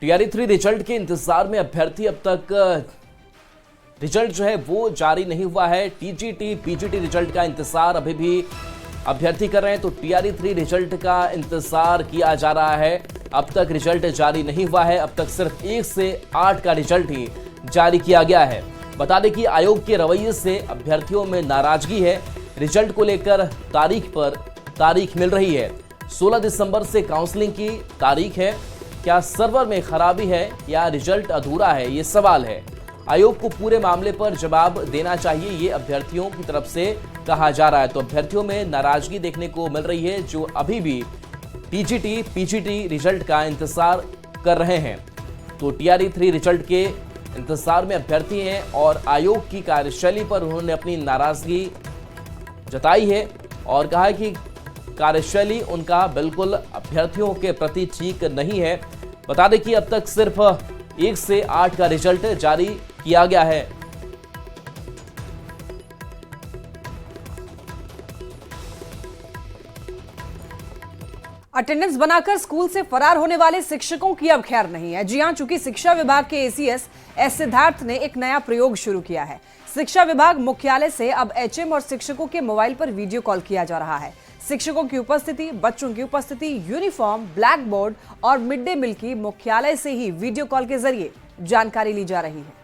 TRE 3 result के इंतजार में अभ्यर्थी अब तक रिजल्ट जो है वो जारी नहीं हुआ है। टीजीटी पीजीटी रिजल्ट का इंतजार अभी भी अभ्यर्थी कर रहे हैं, तो टीआरई 3 रिजल्ट का इंतजार किया जा रहा है। अब तक रिजल्ट जारी नहीं हुआ है। अब तक सिर्फ 1 से 8 का रिजल्ट ही जारी किया गया है। बता दें कि आयोग के रवैये से अभ्यर्थियों में नाराजगी है। रिजल्ट को लेकर तारीख पर तारीख मिल रही है। 16 दिसंबर से काउंसलिंग की तारीख है। क्या सर्वर में खराबी है या रिजल्ट अधूरा है, ये सवाल है। आयोग को पूरे मामले पर जवाब देना चाहिए, ये अभ्यर्थियों की तरफ से कहा जा रहा है। तो अभ्यर्थियों में नाराजगी देखने को मिल रही है, जो अभी भी टीजीटी पीजीटी रिजल्ट का इंतजार कर रहे हैं। तो टीआरई 3 रिजल्ट के इंतजार में अभ्यर्थी हैं और आयोग की कार्यशैली पर उन्होंने अपनी नाराजगी जताई है और कहा है कि कार्यशैली उनका बिल्कुल अभ्यर्थियों के प्रति ठीक नहीं है। बता दें कि अब तक सिर्फ 1 से 8 का रिजल्ट जारी किया गया है। अटेंडेंस बनाकर स्कूल से फरार होने वाले शिक्षकों की अब खैर नहीं है। जी हां, चूंकि शिक्षा विभाग के एसीएस एस सिद्धार्थ ने एक नया प्रयोग शुरू किया है। शिक्षा विभाग मुख्यालय से अब एचएम और शिक्षकों के मोबाइल पर वीडियो कॉल किया जा रहा है। शिक्षकों की उपस्थिति, बच्चों की उपस्थिति, यूनिफॉर्म, ब्लैक बोर्ड और मिड डे मील की मुख्यालय से ही वीडियो कॉल के जरिए जानकारी ली जा रही है।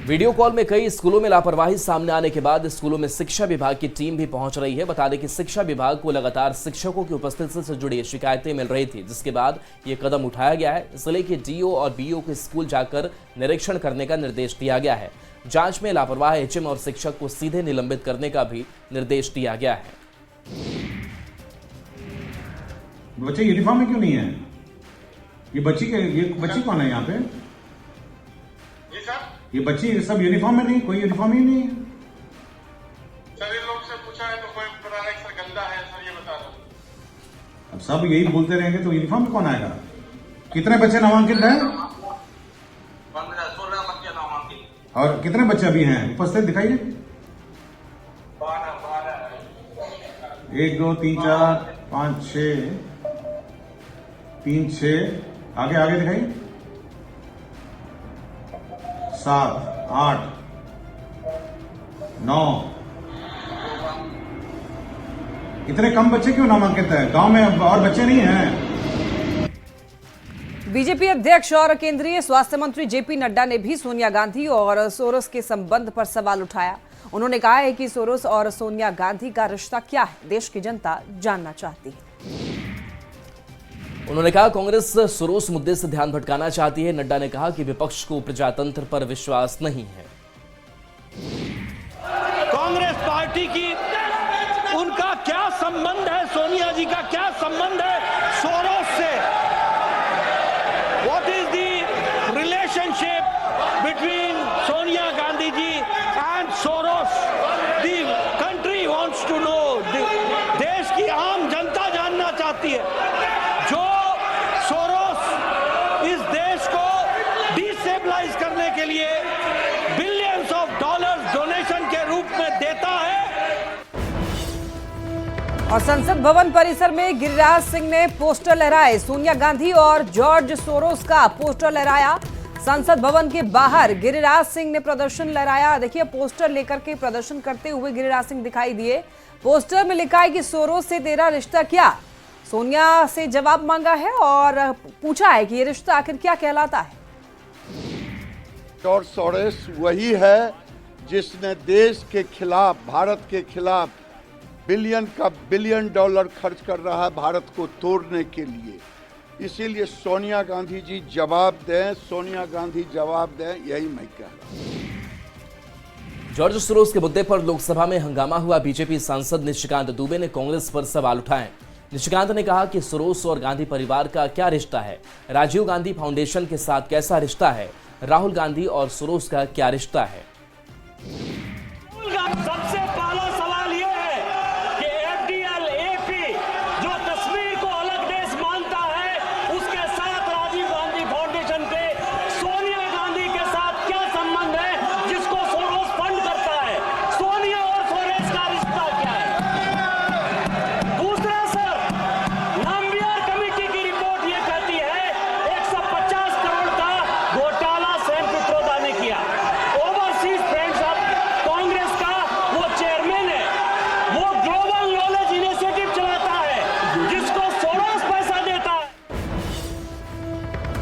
वीडियो कॉल में कई स्कूलों में लापरवाही सामने आने के बाद स्कूलों में शिक्षा विभाग की टीम भी पहुंच रही है। बता दें कि शिक्षा विभाग को लगातार शिक्षकों की उपस्थिति से जुड़ी शिकायतें मिल रही थी, जिसके बाद यह कदम उठाया गया है। जिले के डीओ और बीओ के स्कूल जाकर निरीक्षण करने का निर्देश दिया गया है। जांच में लापरवाह एचएम और शिक्षक को सीधे निलंबित करने का भी निर्देश दिया गया है। बच्चे यूनिफॉर्म में क्यों नहीं है? ये बच्ची कौन है यहाँ पे? ये बच्ची सब यूनिफॉर्म में नहीं, कोई यूनिफॉर्म ही नहीं है। सर इन लोग से पूछा है तो कोई बता रहा है सर गंदा है, सर ये बता रहा। अब सब यही बोलते रहेंगे तो यूनिफॉर्म में कौन आएगा? कितने बच्चे नामांकित हैं? 16 बच्चे नामांकित। और कितने बच्चे अभी हैं उपस्थित दिखाइए? 12। 1 2 3 4 5 6 3 6 आगे दिखाइए। 7 8 9। इतने कम बच्चे क्यों नामांकित हैं? गांव में और बच्चे नहीं हैं। बीजेपी अध्यक्ष और केंद्रीय स्वास्थ्य मंत्री जेपी नड्डा ने भी सोनिया गांधी और सोरोस के संबंध पर सवाल उठाया। उन्होंने कहा है कि सोरोस और सोनिया गांधी का रिश्ता क्या है, देश की जनता जानना चाहती है। उन्होंने कहा कांग्रेस सोरोस मुद्दे से ध्यान भटकाना चाहती है। नड्डा ने कहा कि विपक्ष को प्रजातंत्र पर विश्वास नहीं है। कांग्रेस पार्टी की उनका क्या संबंध है, सोनिया जी का क्या संबंध है सोरोस से? What is the relationship between Sonia Gandhi ji and Soros? The country wants to know, देश की आम जनता जानना चाहती है। जो सोरोस इस देश को डिस्टेबलाइज करने के लिए बिलियंस ऑफ डॉलर्स डोनेशन के रूप में देता है। और संसद भवन परिसर में गिरिराज सिंह ने पोस्टर लहराए। सोनिया गांधी और जॉर्ज सोरोस का पोस्टर लहराया। संसद भवन के बाहर गिरिराज सिंह ने प्रदर्शन लहराया। देखिए, पोस्टर लेकर के प्रदर्शन करते हुए गिरिराज सिंह दिखाई दिए। पोस्टर में लिखा है कि सोरोस से तेरा रिश्ता क्या। सोनिया से जवाब मांगा है और पूछा है कि ये रिश्ता आखिर क्या कहलाता है। जॉर्ज सोरोस वही है जिसने देश के खिलाफ, भारत के खिलाफ बिलियन डॉलर खर्च कर रहा है भारत को तोड़ने के लिए। इसीलिए सोनिया गांधी जी जवाब दें, सोनिया गांधी जवाब दें, यही मैं कह रहा हूं। जॉर्ज सोरोस के मुद्दे पर लोकसभा में हंगामा हुआ। बीजेपी सांसद निशिकांत दुबे ने कांग्रेस पर सवाल उठाए। निशिकांत ने कहा कि सोरोस और गांधी परिवार का क्या रिश्ता है, राजीव गांधी फाउंडेशन के साथ कैसा रिश्ता है, राहुल गांधी और सोरोस का क्या रिश्ता है। सबसे पहला सवाल यह है कि एफडीएल एपी जो कश्मीर को अलग देश मानता है, उसके साथ राजीव गांधी फाउंडेशन पे सोनिया गांधी के साथ क्या संबंध है, जिसको सोरोस फंड करता है? सोनिया और सोरोस का रिश्ता क्या है? दूसरा सर, नाम्बियर कमेटी की रिपोर्ट ये कहती है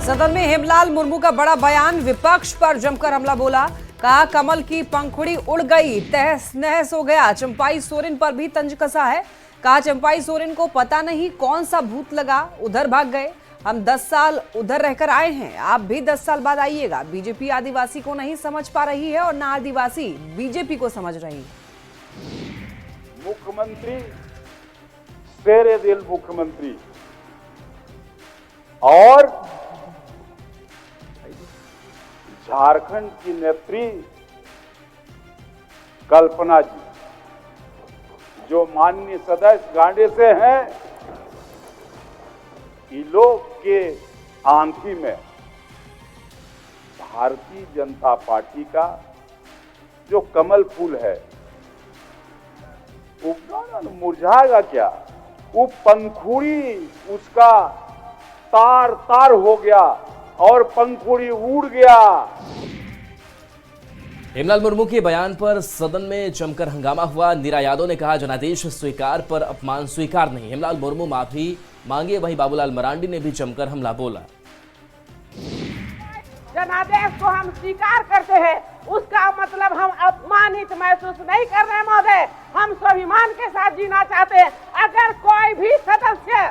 सदन में हेमलाल मुर्मू का बड़ा बयान, विपक्ष पर जमकर हमला बोला। कहा कमल की पंखुड़ी उड़ गई, तहस नहस हो गया। चंपाई सोरेन पर भी तंज कसा है। कहा चंपाई सोरेन को पता नहीं कौन सा भूत लगा, उधर भाग गए। हम 10 साल उधर रहकर आए हैं, आप भी 10 साल बाद आइएगा। बीजेपी आदिवासी को नहीं समझ पा रही है और ना आदिवासी बीजेपी को समझ रही है। मुख्यमंत्री शेरे दिल मुख्यमंत्री और झारखंड की नेत्री कल्पना जी, जो माननीय सदस्य गांडे से हैं, ये लोग के आंखी में भारतीय जनता पार्टी का जो कमल फूल है वो मुरझाएगा क्या? वो पंखुड़ी उसका तार तार हो गया और पंखुड़ी उड़ गया। हेमलाल मुर्मू के बयान पर सदन में जमकर हंगामा हुआ। नीरा यादव ने कहा जनादेश स्वीकार पर अपमान स्वीकार नहीं। हेमलाल मुर्मू माफी मांगे, वहीं बाबूलाल मरांडी ने भी जमकर हमला बोला। जनादेश को हम स्वीकार करते हैं, उसका मतलब हम अपमानित महसूस नहीं कर रहे महोदय। हम स्वाभिमान के साथ जीना चाहते हैं। अगर कोई भी सदस्य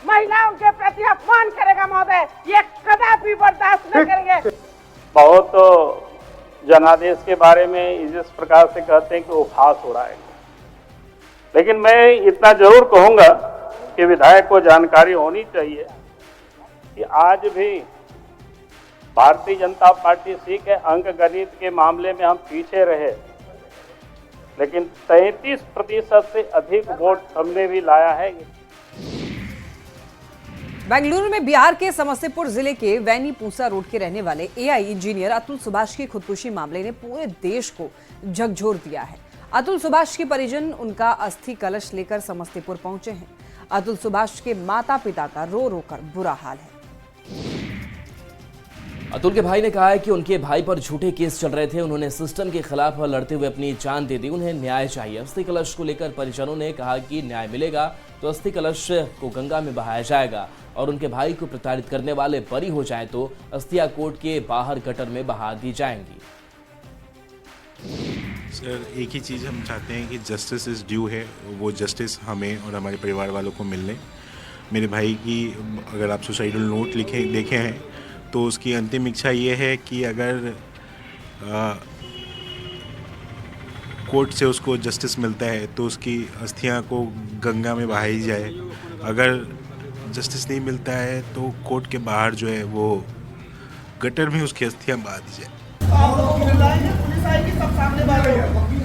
महिलाओं के प्रति अपमान करेगा महोदय, ये कदापि बर्दाश्त नहीं करेंगे। बहुत जनादेश के बारे में इस प्रकार से कहते हैं कि उपहास हो रहा है, लेकिन मैं इतना जरूर कहूंगा कि विधायक को जानकारी होनी चाहिए कि आज भी भारतीय जनता पार्टी ठीक है, अंक गणित के मामले में हम पीछे रहे, लेकिन 33% से अधिक वोट हमने भी लाया है। बेंगलुरु में बिहार के समस्तीपुर जिले के वैनी पूसा रोड के रहने वाले एआई इंजीनियर अतुल सुभाष की खुदकुशी मामले ने पूरे देश को झकझोर दिया है। अतुल सुभाष के परिजन उनका अस्थि कलश लेकर समस्तीपुर पहुंचे हैं। अतुल सुभाष के माता पिता का रो रो कर बुरा हाल है। अतुल के भाई ने कहा है कि उनके भाई पर झूठे केस चल रहे थे, उन्होंने सिस्टम के खिलाफ लड़ते हुए अपनी जान दे दी, उन्हें न्याय चाहिए। अस्थि कलश को लेकर परिजनों ने कहा कि न्याय मिलेगा तो अस्थि कलश को गंगा में बहाया जाएगा और उनके भाई को प्रताड़ित करने वाले बरी हो जाएं तो अस्थियां कोर्ट के बाहर गटर में बहा दी जाएंगी। सर, एक ही चीज़ हम चाहते हैं कि जस्टिस इज़ ड्यू है, वो जस्टिस हमें और हमारे परिवार वालों को मिलने। मेरे भाई की अगर आप सुसाइडल नोट देखे हैं तो उसकी अंतिम इच्छा ये है कि अगर कोर्ट से उसको जस्टिस मिलता है तो उसकी अस्थियां को गंगा में बहाई जाए। अगर जस्टिस नहीं मिलता है तो कोर्ट के बाहर जो है वो गटर में उसकी अस्थियां बहा दी जाए। पुलिस आएगी, सब सामने बात होगी।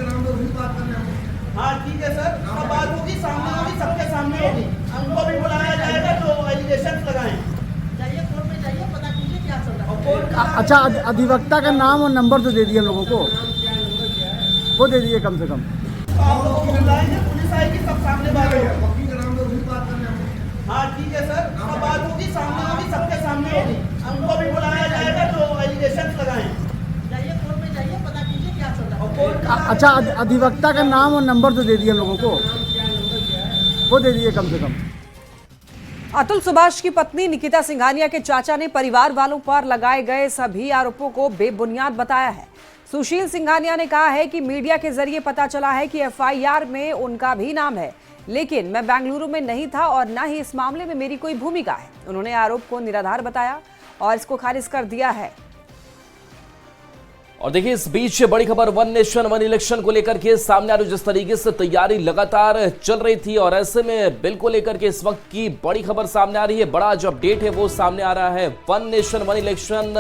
हाँ ठीक है सर, सब बात होगी, सामने होगी, सबके सामने होगी। हमको भी बुलाया जाएगा तो एलिगेशन लगाएं। जाइए कोर्ट में जाइए, पता कीजिए क्या चल रहा है। अच्छा, अधिवक्ता का नाम और नंबर तो दे दिए लोगों को, वो दे दिए कम से कम। पुलिस आएगी, सब सामने बात होगी। हाँ ठीक है सर, सब बात होगी, सामने होगी, सबके सामने होगी। हमको भी बुलाया जाएगा तो एलिगेशन लगाएं। जाइए कोर्ट में जाइए, पता कीजिए क्या चल रहा है। अच्छा, अधिवक्ता का नाम और नंबर तो दे दिए लोगों को, वो दे दिए कम से कम। अतुल सुभाष की पत्नी निकिता सिंघानिया के चाचा ने परिवार वालों पर लगाए गए सभी आरोपों को बेबुनियाद बताया है। सुशील सिंघानिया ने कहा है कि मीडिया के जरिए पता चला है कि एफआईआर में उनका भी नाम है, लेकिन मैं बेंगलुरु में नहीं था और न ही इस मामले में मेरी कोई भूमिका है। उन्होंने आरोप को निराधार बताया और इसको खारिज कर दिया है। और देखिए, इस बीच बड़ी खबर वन नेशन वन इलेक्शन को लेकर के सामने आ रही, जिस तरीके से तैयारी लगातार चल रही थी और ऐसे में बिल को लेकर के इस वक्त की बड़ी खबर सामने आ रही है। बड़ा जो अपडेट है वो सामने आ रहा है। One nation one election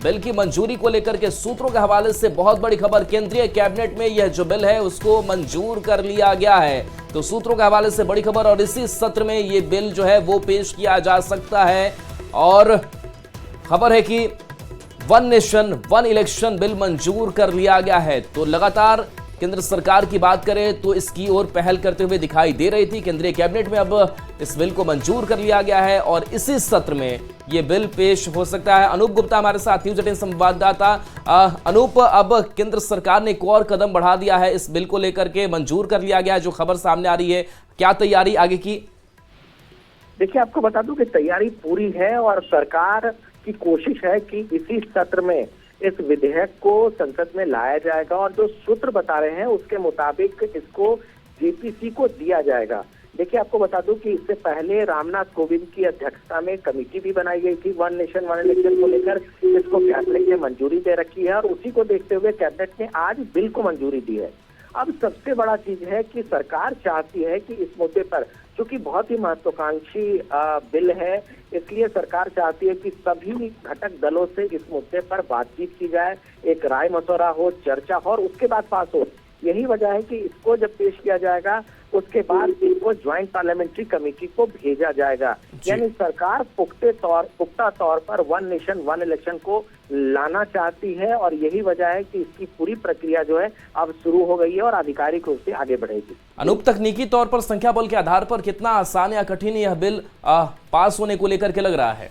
bill की मंजूरी को लेकर के सूत्रों के हवाले से बहुत बड़ी खबर। केंद्रीय कैबिनेट में यह जो बिल है उसको मंजूर कर लिया गया है, तो सूत्रों के हवाले से बड़ी खबर। और इसी सत्र में ये बिल जो है वो पेश किया जा सकता है और खबर है कि one nation one election bill मंजूर कर लिया गया है। तो लगातार केंद्र सरकार की बात करें तो इसकी ओर पहल करते हुए दिखाई दे रही थी। केंद्रीय कैबिनेट में अब इस बिल को मंजूर कर लिया गया है और इसी सत्र में यह बिल पेश हो सकता है। अनूप गुप्ता हमारे साथ न्यूज 18 संवाददाता। अनूप, अब केंद्र सरकार ने एक और कदम बढ़ा दिया है, इस बिल को लेकर के मंजूर कर लिया गया है, जो खबर सामने आ रही है, क्या तैयारी आगे की? देखिए, आपको बता दूं कि तैयारी पूरी है और सरकार की कोशिश है कि इसी सत्र में इस विधेयक को संसद में लाया जाएगा और जो सूत्र बता रहे हैं उसके मुताबिक इसको जेपीसी को दिया जाएगा। देखिए, आपको बता दूं कि इससे पहले रामनाथ कोविंद की अध्यक्षता में कमेटी भी बनाई गई थी वन नेशन वन इलेक्शन को लेकर। इसको कैबिनेट ने मंजूरी दे रखी है और उसी को देखते हुए कैबिनेट ने आज बिल को मंजूरी दी है। अब सबसे बड़ा चीज है कि सरकार चाहती है कि इस मुद्दे पर, चूंकि बहुत ही महत्वाकांक्षी बिल है, इसलिए सरकार चाहती है कि सभी घटक दलों से इस मुद्दे पर बातचीत की जाए, एक राय मशवरा हो, चर्चा हो और उसके बाद पास हो। यही वजह है कि इसको जब पेश किया जाएगा उसके बाद इसको ज्वाइंट पार्लियामेंट्री कमेटी को भेजा जाएगा। यानी सरकार पुख्ता तौर पर वन नेशन वन इलेक्शन को लाना चाहती है और यही वजह है कि इसकी पूरी प्रक्रिया जो है अब शुरू हो गई है और आधिकारिक रूप से आगे बढ़ेगी। अनूप, तकनीकी तौर पर संख्या बल के आधार पर कितना आसान या कठिन यह बिल पास होने को लेकर के लग रहा है?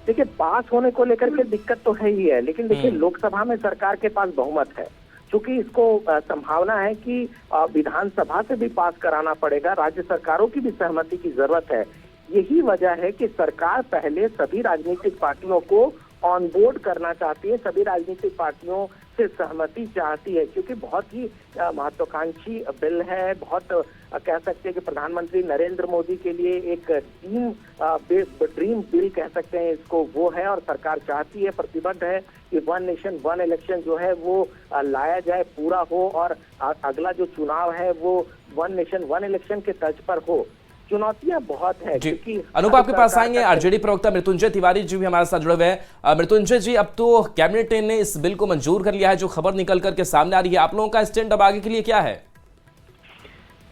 देखिए, पास होने को लेकर के दिक्कत तो है ही है, लेकिन देखिए लोकसभा में सरकार के पास बहुमत है। चूंकि इसको संभावना है कि विधानसभा से भी पास कराना पड़ेगा, राज्य सरकारों की भी सहमति की जरूरत है। यही वजह है कि सरकार पहले सभी राजनीतिक पार्टियों को ऑन बोर्ड करना चाहती है, सभी राजनीतिक पार्टियों से सहमति चाहती है, क्योंकि बहुत ही महत्वाकांक्षी बिल है। बहुत कह सकते हैं कि प्रधानमंत्री नरेंद्र मोदी के लिए एक ड्रीम बिल कह सकते हैं इसको, वो है और सरकार चाहती है, प्रतिबद्ध है कि वन नेशन वन इलेक्शन जो है वो लाया जाए, पूरा हो और अगला जो चुनाव है वो वन नेशन वन इलेक्शन के तर्ज पर हो। चुनौतियां बहुत है क्योंकि अनूप, आपके पास आएंगे। आरजेडी प्रवक्ता मृत्युंजय तिवारी जी भी हमारे साथ जुड़े हुए हैं। मृत्युंजय जी, अब तो कैबिनेट ने इस बिल को मंजूर कर लिया है, जो खबर निकल करके सामने आ रही है, आप लोगों का स्टैंड अब आगे के लिए क्या है?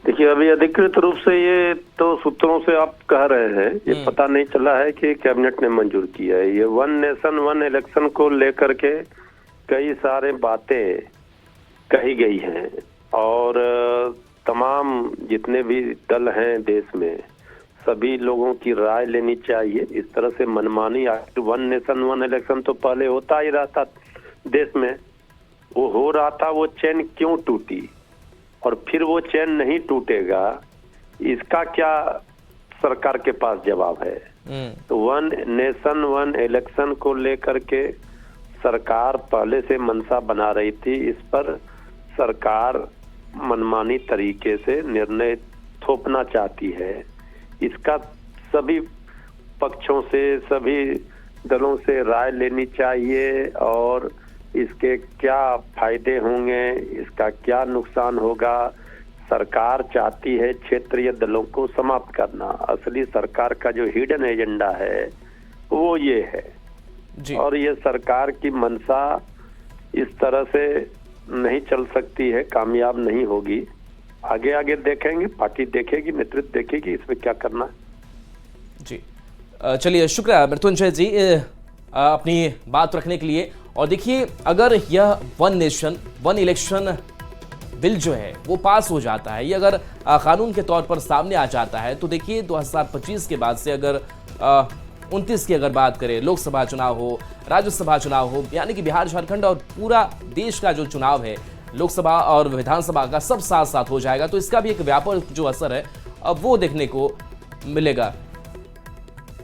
देखिए, अभी अधिकृत रूप से ये तो सूत्रों से आप कह रहे हैं, ये पता नहीं चला है कि कैबिनेट ने मंजूर किया है। ये वन नेशन वन इलेक्शन को लेकर के कई सारे बातें कही गई हैं और तमाम जितने भी दल हैं देश में सभी लोगों की राय लेनी चाहिए। इस तरह से मनमानी वन नेशन वन इलेक्शन तो पहले होता ही रहता देश में, वो हो रहा था, वो चेन क्यों टूटी और फिर वो चेन नहीं टूटेगा, इसका क्या सरकार के पास जवाब है? तो वन नेशन वन इलेक्शन को लेकर के सरकार पहले से मंशा बना रही थी। इस पर सरकार मनमानी तरीके से निर्णय थोपना चाहती है। इसका सभी पक्षों से सभी दलों से राय लेनी चाहिए और इसके क्या फायदे होंगे, इसका क्या नुकसान होगा। सरकार चाहती है क्षेत्रीय दलों को समाप्त करना। असली सरकार का जो हिडन एजेंडा है वो ये है जी। और ये सरकार की मंशा इस तरह से नहीं चल सकती है, कामयाब नहीं होगी। आगे आगे देखेंगे, पार्टी देखेगी, नेतृत्व देखेगी इसमें क्या करना है जी। चलिए, शुक्रिया मृत्युंजय जी अपनी बात रखने के लिए। और देखिए, अगर यह one nation one election bill जो है वो पास हो जाता है, ये अगर कानून के तौर पर सामने आ जाता है, तो देखिए 2025 के बाद से अगर 29 की अगर बात करें, लोकसभा चुनाव हो, राज्यसभा चुनाव हो, यानी कि बिहार झारखंड और पूरा देश का जो चुनाव है लोकसभा और विधानसभा का, सब साथ साथ हो जाएगा। तो इसका भी एक व्यापक जो असर है अब वो देखने को मिलेगा।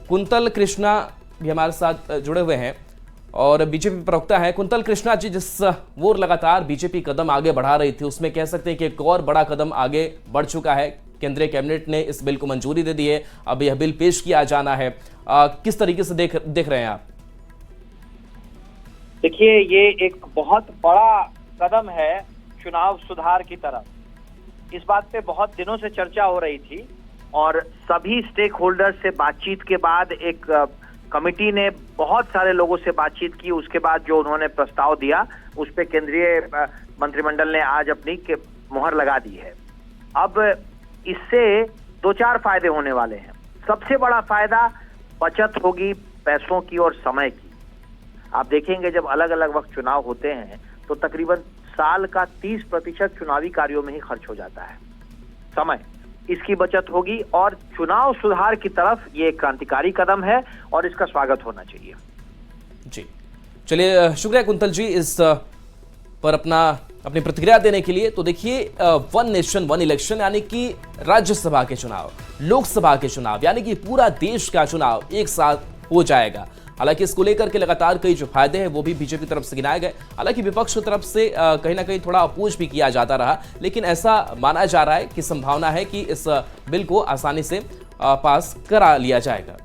कुंतल कृष्णा भी हमारे साथ जुड़े हुए हैं और बीजेपी प्रवक्ता है। कुंतल कृष्णा जी, जिस वो लगातार बीजेपी कदम आगे बढ़ा रही थी, उसमें कह सकते हैं कि एक और बड़ा कदम आगे बढ़ चुका है। केंद्रीय कैबिनेट ने इस बिल को मंजूरी दे दी है, अब यह बिल पेश किया जाना है। किस तरीके से देख रहे हैं आप? देखिए, ये एक बहुत बड़ा कदम है चुनाव सुधार की तरफ। इस बात पे बहुत दिनों से चर्चा हो रही थी और सभी स्टेक होल्डर से बातचीत के बाद एक कमेटी ने बहुत सारे लोगों से बातचीत की। उसके बाद जो उन्होंने प्रस्ताव दिया उस पे केंद्रीय मंत्रिमंडल ने आज अपनी मुहर लगा दी है। अब इससे 2-4 फायदे होने वाले हैं। सबसे बड़ा फायदा बचत होगी पैसों की और समय की। आप देखेंगे जब अलग अलग वक्त चुनाव होते हैं तो तकरीबन साल का 30% चुनावी कार्यों में ही खर्च हो जाता है समय। इसकी बचत होगी और चुनाव सुधार की तरफ ये एक क्रांतिकारी कदम है और इसका स्वागत होना चाहिए जी। चलिए, शुक्रिया कुंतल जी इस पर अपनी प्रतिक्रिया देने के लिए। तो देखिए, वन नेशन वन इलेक्शन यानी कि राज्यसभा के चुनाव, लोकसभा के चुनाव, यानी कि पूरा देश का चुनाव एक साथ हो जाएगा। हालांकि इसको लेकर के लगातार कई जो फायदे हैं वो भी बीजेपी तरफ से गिनाए गए। हालांकि विपक्ष की तरफ से कहीं ना कहीं थोड़ा अपोज भी किया जाता रहा, लेकिन ऐसा माना जा रहा है कि संभावना है कि इस बिल को आसानी से पास करा लिया जाएगा।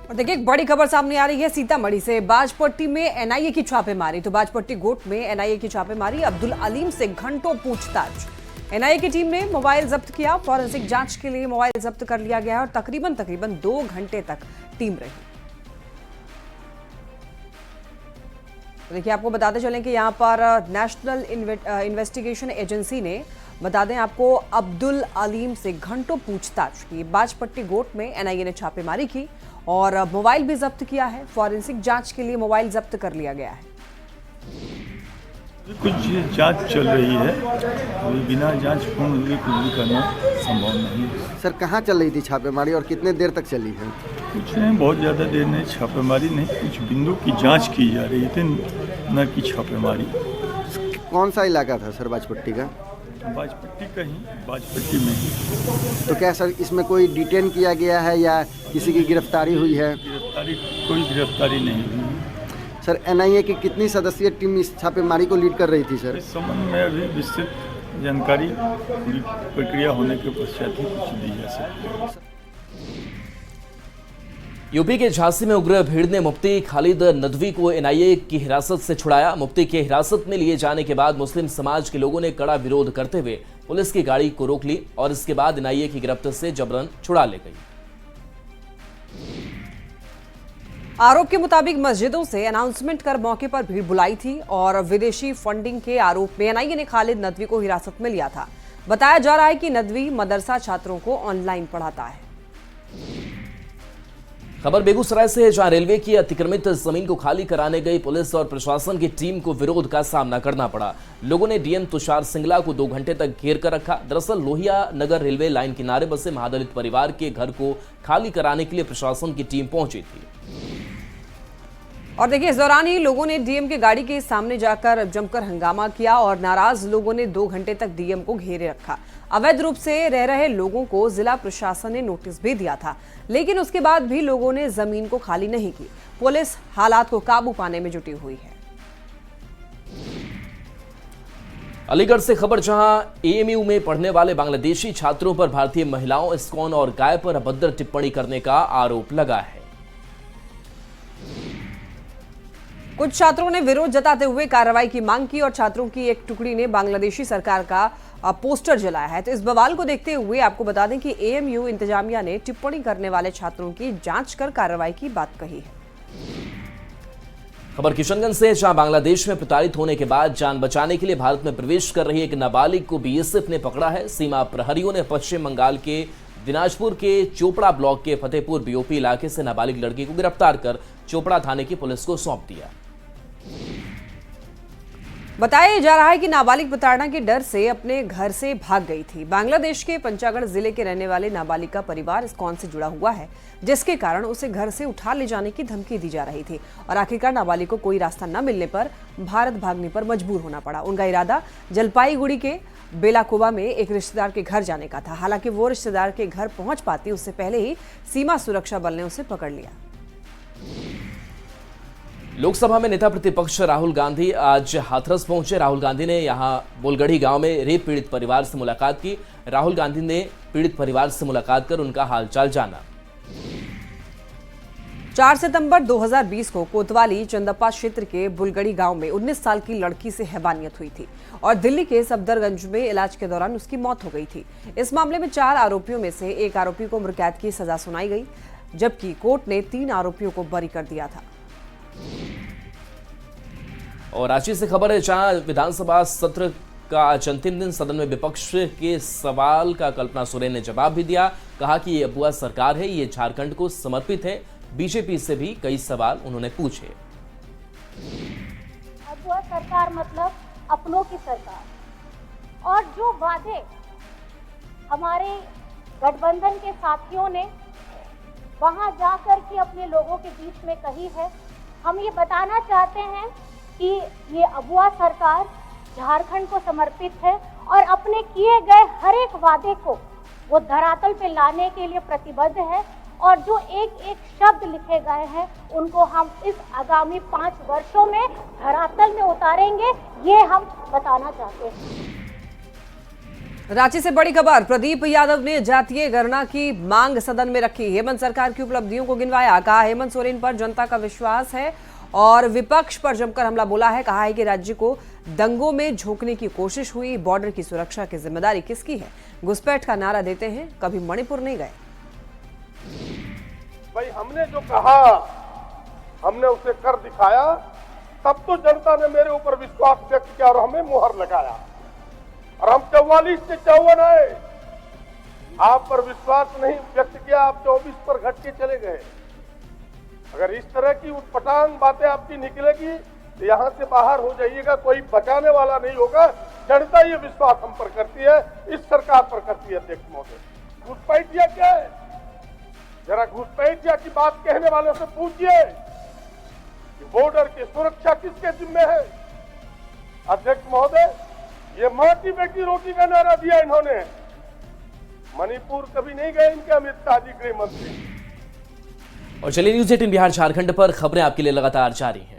और देखिए एक बड़ी खबर सामने आ रही है सीतामढ़ी से। बाजपट्टी में एनआईए की छापेमारी। तो बाजपट्टी गोट में एनआईए की छापेमारी, अब्दुल अलीम से घंटों पूछताछ। एनआईए की टीम ने मोबाइल जब्त किया, फॉरेंसिक जांच के लिए मोबाइल जब्त कर लिया गया और तकरीबन 2 घंटे तक टीम रही। तो देखिए आपको बताते चलें कि यहाँ पर नेशनल इन्वेस्टिगेशन एजेंसी ने, बता दें आपको, अब्दुल अलीम से घंटों पूछताछ की। बाजपट्टी गोट में एनआईए ने छापेमारी की और मोबाइल भी जब्त किया है। फॉरेंसिक जांच के लिए मोबाइल जब्त कर लिया गया है। कुछ जांच चल रही है, बिना जांच पूर्ण हुए कुछ भी करना संभव नहीं है। सर कहाँ चल रही थी छापेमारी और कितने देर तक चली है? कुछ नहीं, बहुत ज़्यादा देर नहीं, छापेमारी नहीं, कुछ बिंदु की जांच की जा रही थी, न कि छापेमारी। कौन सा इलाका था सर बाजपट्टी का? बाजपट्टी का ही, बाजपट्टी में ही। तो क्या सर इसमें कोई डिटेन किया गया है या किसी की गिरफ्तारी हुई है? कोई गिरफ्तारी नहीं हुई। सर एनआईए की कितनी सदस्यीय टीम इस छापेमारी को लीड कर रही थी सर? इस संबंध में अभी विस्तृत जानकारी पूरी प्रक्रिया होने के पश्चात ही कुछ दी जा सकती है। यूपी के झांसी में उग्र भीड़ ने मुफ्ती खालिद नदवी को एनआईए की हिरासत से छुड़ाया। मुफ्ती के हिरासत में लिए जाने के बाद मुस्लिम समाज के लोगों ने कड़ा विरोध करते हुए पुलिस की गाड़ी को रोक ली और इसके बाद एनआईए की गिरफ्त से जबरन छुड़ा ले गई। आरोप के मुताबिक मस्जिदों से अनाउंसमेंट कर मौके पर भीड़ बुलाई थी और विदेशी फंडिंग के आरोप में एनआईए ने खालिद नदवी को हिरासत में लिया था। बताया जा रहा है कि नदवी मदरसा छात्रों को ऑनलाइन पढ़ाता है। खबर बेगूसराय से है, जहां रेलवे की अतिक्रमित जमीन को खाली कराने गई पुलिस और प्रशासन की टीम को विरोध का सामना करना पड़ा। लोगों ने डीएम तुषार सिंगला को 2 घंटे तक घेर कर रखा। दरअसल लोहिया नगर रेलवे लाइन किनारे बसे महादलित परिवार के घर को खाली कराने के लिए प्रशासन की टीम पहुंची थी। और देखिए इस दौरान ही लोगों ने डीएम की गाड़ी के सामने जाकर जमकर हंगामा किया और नाराज लोगों ने 2 घंटे तक डीएम को घेरे रखा। अवैध रूप से रह रहे लोगों को जिला प्रशासन ने नोटिस भी दिया था, लेकिन उसके बाद भी लोगों ने जमीन को खाली नहीं की। पुलिस हालात को काबू पाने में जुटी हुई है। अलीगढ़ से खबर, जहां एएमयू में पढ़ने वाले बांग्लादेशी छात्रों पर भारतीय महिलाओं, इस्कॉन और गाय पर अभद्र टिप्पणी करने का आरोप लगा है। कुछ छात्रों ने विरोध जताते हुए कार्रवाई की मांग की और छात्रों की एक टुकड़ी ने बांग्लादेशी सरकार का पोस्टर जलाया है। तो इस बवाल को देखते हुए आपको बता दें कि एएमयू इंतजामिया ने टिप्पणी करने वाले छात्रों की जांच कर कार्रवाई की बात कही है। खबर किशनगंज से, जहां बांग्लादेश में प्रताड़ित होने के बाद जान बचाने के लिए भारत में प्रवेश कर रही एक नाबालिग को बीएसएफ ने पकड़ा है। सीमा प्रहरियों ने पश्चिम बंगाल के दिनाजपुर के चोपड़ा ब्लॉक के फतेहपुर बीओपी इलाके से नाबालिग लड़की को गिरफ्तार कर चोपड़ा थाने की पुलिस को सौंप दिया। बताया जा रहा है कि नाबालिग प्रताड़ना के डर से अपने घर से भाग गई थी। बांग्लादेश के पंचागढ़ जिले के रहने वाले नाबालिग का परिवार इस्कॉन से जुड़ा हुआ है, जिसके कारण उसे घर से उठा ले जाने की धमकी दी जा रही थी और आखिरकार नाबालिग को कोई रास्ता न मिलने पर भारत भागने पर मजबूर होना पड़ा। उनका इरादा जलपाईगुड़ी के बेलाकोबा में एक रिश्तेदार के घर जाने का था। हालांकि वो रिश्तेदार के घर पहुंच पाती उससे पहले ही सीमा सुरक्षा बल ने उसे पकड़ लिया। लोकसभा में नेता प्रतिपक्ष राहुल गांधी आज हाथरस पहुंचे। राहुल गांधी ने यहां बोलगढ़ी गांव में रेप पीड़ित परिवार से मुलाकात की। राहुल गांधी ने पीड़ित परिवार से मुलाकात कर उनका हालचाल जाना। 4 सितंबर 2020 को कोतवाली चंदप्पा क्षेत्र के बुलगढ़ी गांव में 19 साल की लड़की से हैवानियत हुई थी और दिल्ली के सफदरगंज में इलाज के दौरान उसकी मौत हो गई थी। इस मामले में 4 आरोपियों में से एक आरोपी को उम्र कैद की सजा सुनाई गई, जबकि कोर्ट ने 3 आरोपियों को बरी कर दिया था। और रांची से खबर है, जहां विधानसभा सत्र का आज अंतिम दिन सदन में विपक्ष के सवाल का कल्पना सोरेन ने जवाब भी दिया। कहा कि ये अबुआ सरकार है, ये झारखंड को समर्पित है। बीजेपी से भी कई सवाल उन्होंने पूछे। अबुआ सरकार मतलब अपनों की सरकार, और जो वादे हमारे गठबंधन के साथियों ने वहां जाकर के अपने लोगों के बीच में कही है, हम ये बताना चाहते हैं कि ये अबुआ सरकार झारखंड को समर्पित है और अपने किए गए हर एक वादे को वो धरातल पे लाने के लिए प्रतिबद्ध है और जो एक एक शब्द लिखे गए हैं उनको हम इस आगामी 5 वर्षों में धरातल में उतारेंगे, ये हम बताना चाहते हैं। रांची से बड़ी खबर, प्रदीप यादव ने जातीय गणना की मांग सदन में रखी। हेमंत सरकार की उपलब्धियों को गिनवाया, कहा हेमंत सोरेन पर जनता का विश्वास है और विपक्ष पर जमकर हमला बोला है। कहा है कि राज्य को दंगों में झोंकने की कोशिश हुई, बॉर्डर की सुरक्षा की जिम्मेदारी किसकी है? घुसपैठ का नारा देते हैं, कभी मणिपुर नहीं गए। भाई हमने जो कहा हमने उसे कर दिखाया, तब तो जनता ने मेरे ऊपर विश्वास व्यक्त किया और हमें मुहर लगाया और हम 44 से 54 आए। आप पर विश्वास नहीं व्यक्त किया, आप 24 पर घट के चले गए। अगर इस तरह की उटपटांग बातें आपकी निकलेगी तो यहाँ से बाहर हो जाइएगा, कोई बचाने वाला नहीं होगा। जनता ये विश्वास हम पर करती है, इस सरकार पर करती है। अध्यक्ष महोदय, घुसपैठिया क्या है? जरा घुसपैठिया की बात कहने वालों से पूछिए कि बॉर्डर की सुरक्षा किसके जिम्मे है? अध्यक्ष महोदय, ये मां की बेटी रोटी का नारा दिया इन्होंने। मणिपुर कभी नहीं गए इनके अमित शाह जी गृह मंत्री। और चलिए न्यूज़ 18 बिहार झारखंड पर खबरें आपके लिए लगातार जारी हैं।